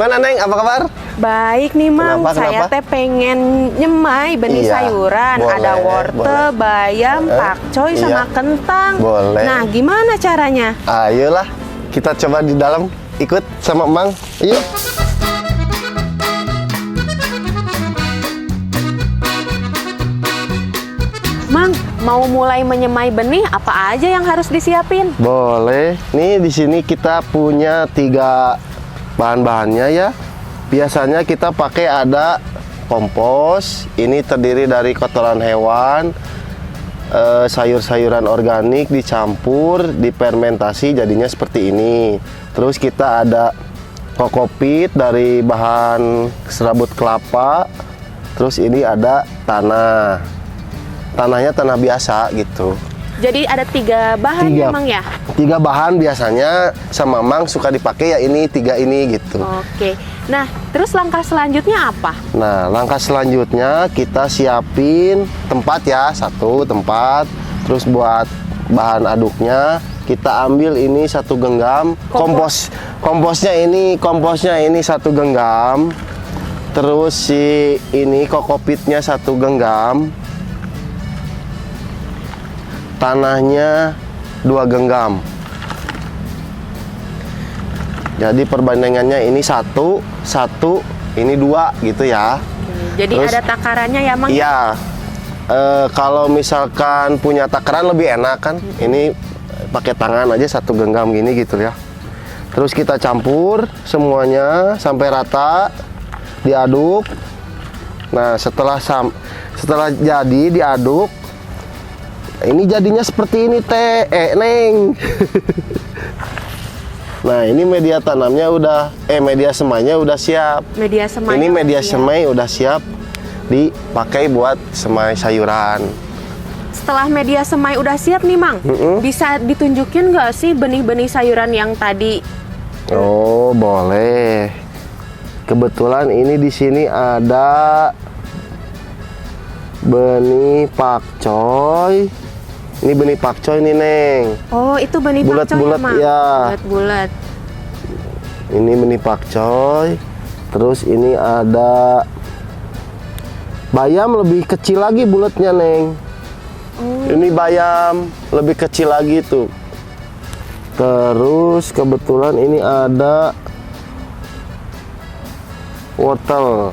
Gimana Neng? Apa kabar? Baik nih Mang, Kenapa? saya teh pengen nyemai benih Iya, sayuran. boleh, Ada wortel, boleh. bayam, pakcoy, Iya. sama kentang. Boleh. Nah, gimana caranya? Ayolah, kita coba di dalam ikut sama Emang. Yuk. Mang, mau mulai menyemai benih, apa aja yang harus disiapin? Boleh. Nih di sini kita punya 3 bahan-bahannya ya. Biasanya kita pakai ada kompos. Ini terdiri dari kotoran hewan, sayur-sayuran organik dicampur, difermentasi jadinya seperti ini. Terus kita ada kokopit dari bahan serabut kelapa. Terus ini ada tanah. Tanahnya tanah biasa gitu. Jadi ada 3 bahan ya Mang ya? 3 bahan biasanya sama Mang suka dipakai ya ini 3 ini gitu. Oke. Nah, terus langkah selanjutnya apa? Nah, langkah selanjutnya kita siapin tempat ya, 1 tempat. Terus buat bahan aduknya kita ambil ini 1 genggam komposnya ini 1 genggam. Terus si ini kokopitnya 1 genggam. Tanahnya 2 genggam. Jadi perbandingannya ini 1, ini 2 gitu ya. Jadi Terus, ada takarannya ya Mang? Iya. Kalau misalkan punya takaran lebih enak kan. Ini pakai tangan aja 1 genggam gini gitu ya. Terus kita campur semuanya sampai rata, diaduk. Nah, setelah jadi diaduk, ini jadinya seperti ini Neng. Nah, ini media tanamnya udah media semainya udah siap. Media semai. Ini media semai udah siap dipakai buat semai sayuran. Setelah media semai udah siap nih Mang, bisa ditunjukin nggak sih benih-benih sayuran yang tadi? Oh, boleh. Kebetulan ini di sini ada benih pakcoy. Ini benih pakcoy nih Neng. Oh, itu benih pakcoy Bulat-bulat, ya Mang? ya. Bulat-bulat. Ini benih pakcoy. Terus ini ada bayam lebih kecil lagi bulatnya Neng. Ini bayam lebih kecil lagi tuh. Terus kebetulan ini ada wortel.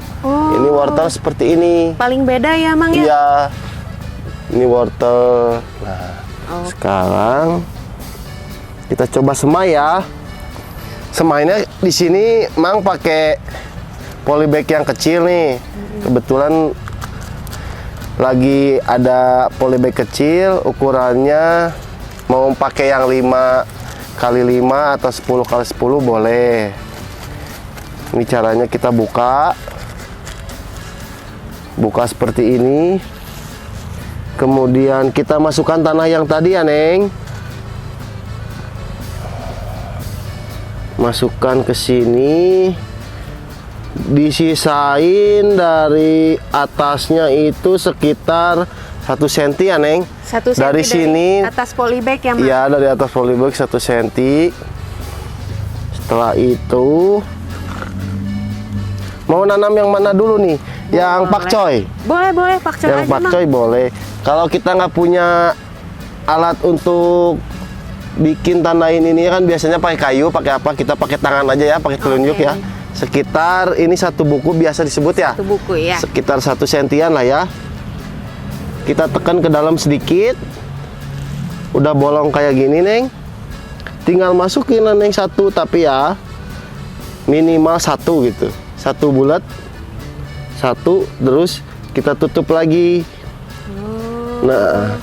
Ini wortel seperti ini. Paling beda ya Mang ya? Iya. Ini wortel. Nah, sekarang kita coba semai ya. Semainya di sini Mang pakai polybag yang kecil nih. Kebetulan lagi ada polybag kecil, ukurannya mau pakai yang 5x5 atau 10x10 boleh. Ini caranya kita buka seperti ini. Kemudian kita masukkan tanah yang tadi ya Neng. Masukkan ke sini. Disisain dari atasnya itu sekitar 1 cm ya Neng. 1 cm dari sini atas polybag ya Mang? Iya, dari atas polybag 1 cm. Setelah itu mau nanam yang mana dulu nih? Yang pakcoy? Boleh pakcoy Yang aja pakcoy Mang. boleh. Kalau kita nggak punya alat untuk bikin tandain ini kan biasanya pakai kayu, pakai apa? Kita pakai tangan aja ya, pakai telunjuk ya. Sekitar ini 1 buku biasa disebut ya. 1 buku ya. Sekitar 1 sentian lah ya. Kita tekan ke dalam sedikit. Udah bolong kayak gini Neng. Tinggal masukin Neng 1 tapi ya minimal 1 gitu. 1 bulat. 1 terus kita tutup lagi. Nah,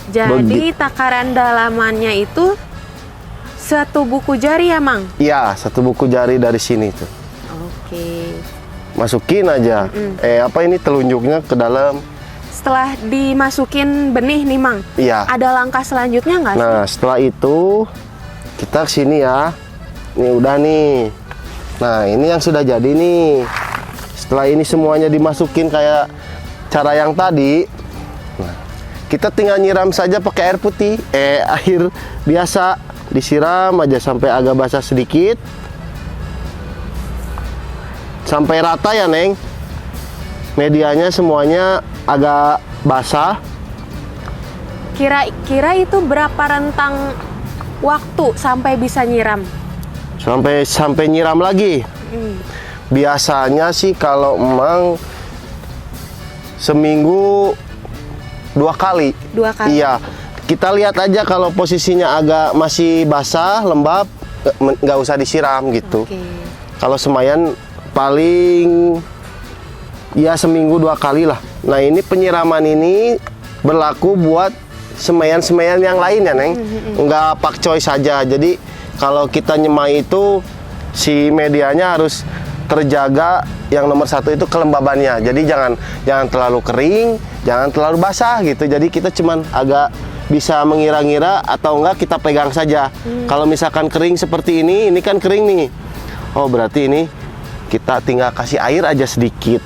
jadi takaran dalamannya itu 1 buku jari ya Mang? iya 1 buku jari dari sini tuh. Oke. Masukin aja. Apa ini telunjuknya ke dalam. Setelah dimasukin benih nih Mang, Iya. ada langkah selanjutnya nggak sih? Nah, setelah itu kita sini ya. Ini udah nih. Nah, ini yang sudah jadi nih. Setelah ini semuanya dimasukin kayak cara yang tadi. Nah, kita tinggal nyiram saja pakai air putih. Air biasa disiram aja sampai agak basah sedikit. sampai rata ya Neng. Medianya semuanya agak basah. Kira-kira itu berapa rentang waktu sampai bisa nyiram? Sampai nyiram lagi. Biasanya sih kalau emang seminggu 2 kali. 2 kali? Iya. Kita lihat aja kalau posisinya agak masih basah, lembab, nggak usah disiram gitu. Oke. Kalau semayan paling ya seminggu 2 kali lah. Nah ini penyiraman ini berlaku buat semayan-semayan yang lain ya Neng. Nggak pakcoy saja. Jadi kalau kita nyemai itu si medianya harus terjaga. Yang nomor 1 itu kelembabannya. Jadi jangan terlalu kering, jangan terlalu basah gitu. Jadi kita cuman agak bisa mengira-ngira atau enggak kita pegang saja. Kalau misalkan kering seperti ini kan kering nih. Oh berarti ini kita tinggal kasih air aja sedikit.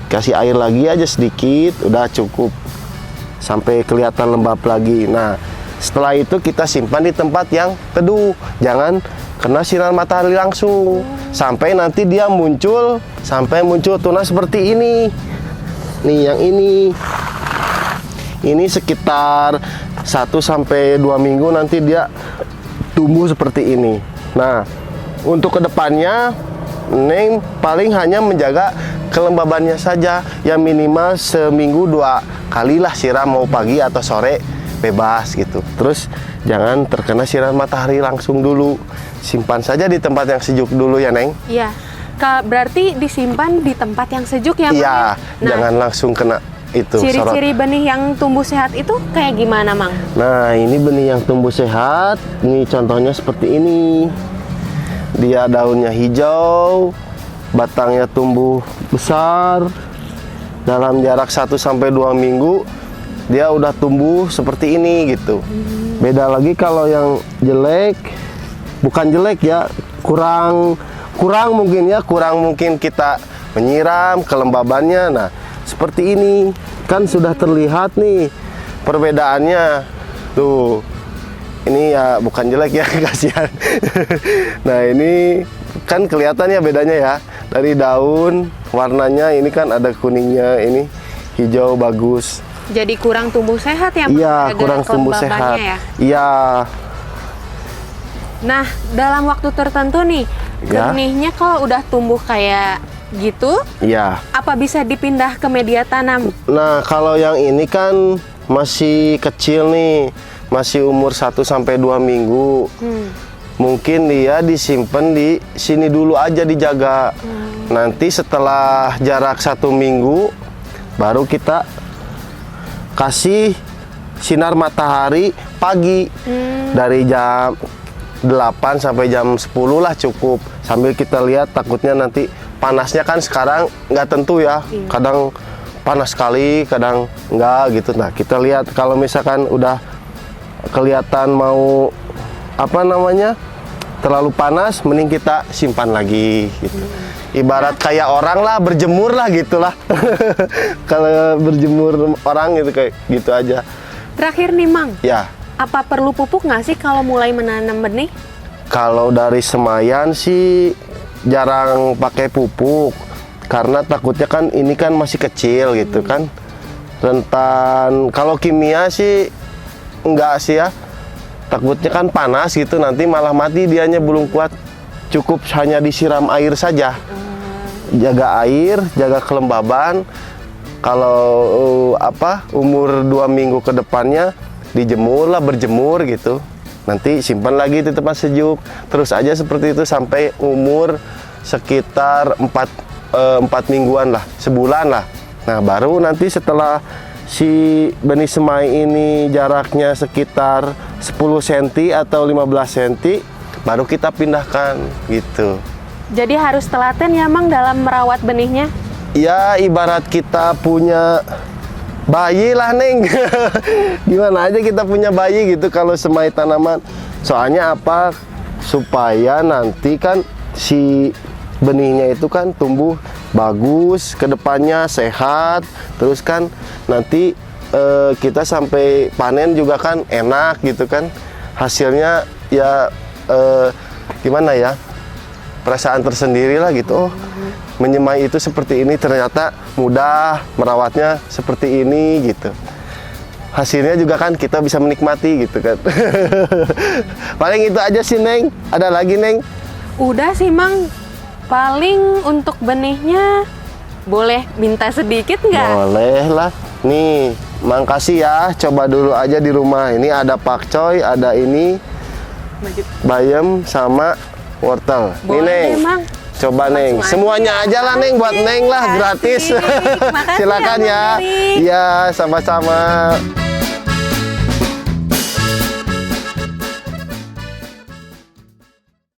Kasih air lagi aja sedikit, udah cukup. Sampai kelihatan lembab lagi. Nah, setelah itu kita simpan di tempat yang teduh. Jangan kena sinar matahari langsung. Sampai nanti dia muncul tunas seperti ini. Nih yang ini. Ini sekitar 1-2 minggu nanti dia tumbuh seperti ini. Nah, untuk kedepannya Neng paling hanya menjaga kelembabannya saja. Yang minimal seminggu 2 kali lah siram, mau pagi atau sore bebas gitu. Terus jangan terkena sinar matahari langsung dulu. Simpan saja di tempat yang sejuk dulu ya Neng. Iya. Berarti disimpan di tempat yang sejuk ya Mang? Iya, Nah, jangan langsung kena itu ciri-ciri benih yang tumbuh sehat itu kayak gimana Mang? Nah ini benih yang tumbuh sehat. Ini contohnya seperti ini. Dia daunnya hijau, batangnya tumbuh besar. Dalam jarak 1-2 minggu dia udah tumbuh seperti ini gitu. Beda lagi kalau yang jelek, bukan jelek ya, kurang mungkin kita menyiram kelembabannya. Nah seperti ini kan sudah terlihat nih perbedaannya tuh. Ini ya bukan jelek ya, kasihan. Nah ini kan kelihatan ya bedanya ya. Dari daun warnanya ini kan ada kuningnya, ini hijau bagus. Jadi kurang tumbuh sehat ya Mang? Iya, Gara-gara kurang tumbuh sehat. kelembabannya ya? Iya. Nah, dalam waktu tertentu nih, Ya. benihnya kalau udah tumbuh kayak gitu, Iya. apa bisa dipindah ke media tanam? Nah, kalau yang ini kan masih kecil nih. Masih umur 1-2 minggu. Mungkin dia disimpan di sini dulu aja dijaga. Nanti setelah jarak 1 minggu baru kita kasih sinar matahari pagi. Dari jam 8 sampai jam 10 lah cukup. Sambil kita lihat, takutnya nanti panasnya kan sekarang nggak tentu ya. Kadang panas sekali, kadang enggak gitu. Nah, kita lihat kalau misalkan udah kelihatan mau terlalu panas, mending kita simpan lagi gitu. Ibarat kayak orang lah, berjemur lah gitulah. Kalau berjemur orang gitu, kayak gitu aja. Terakhir nih Mang, Ya, apa perlu pupuk nggak sih kalau mulai menanam benih? kalau dari semayan sih jarang pakai pupuk, karena takutnya kan ini kan masih kecil gitu kan, rentan. Kalau kimia sih enggak sih ya, takutnya kan panas gitu, nanti malah mati dianya, belum kuat. Cukup hanya disiram air saja, jaga air, jaga kelembaban. Kalau umur 2 minggu ke depannya dijemur lah, berjemur gitu. Nanti simpan lagi di tempat sejuk, terus aja seperti itu sampai umur sekitar 4 mingguan lah, sebulan lah. Nah baru nanti setelah si benih semai ini jaraknya sekitar 10 cm atau 15 cm, baru kita pindahkan gitu. Jadi harus telaten ya Mang dalam merawat benihnya? Ya ibarat kita punya bayi lah Neng. Gimana aja kita punya bayi gitu kalau semai tanaman. Soalnya apa? Supaya nanti kan si benihnya itu kan tumbuh bagus, kedepannya sehat, terus kan nanti kita sampai panen juga kan enak gitu kan, hasilnya ya gimana ya, perasaan tersendiri lah gitu. Oh, menyemai itu seperti ini, ternyata mudah merawatnya seperti ini gitu. Hasilnya juga kan kita bisa menikmati gitu kan. Paling itu aja sih Neng. Ada lagi Neng? Udah sih Mang, paling untuk benihnya boleh minta sedikit nggak? Boleh lah. Nih, makasih ya. Coba dulu aja di rumah. Ini ada pakcoy, ada ini bayam sama wortel. Nih Boleh Neng. deh, Mang. Coba Neng. Langsung Semuanya aja. aja lah Neng, buat Oke, Neng lah, gratis. makasih. Makasih Silakan ya, ya. Bang Eri. Iya, sama-sama.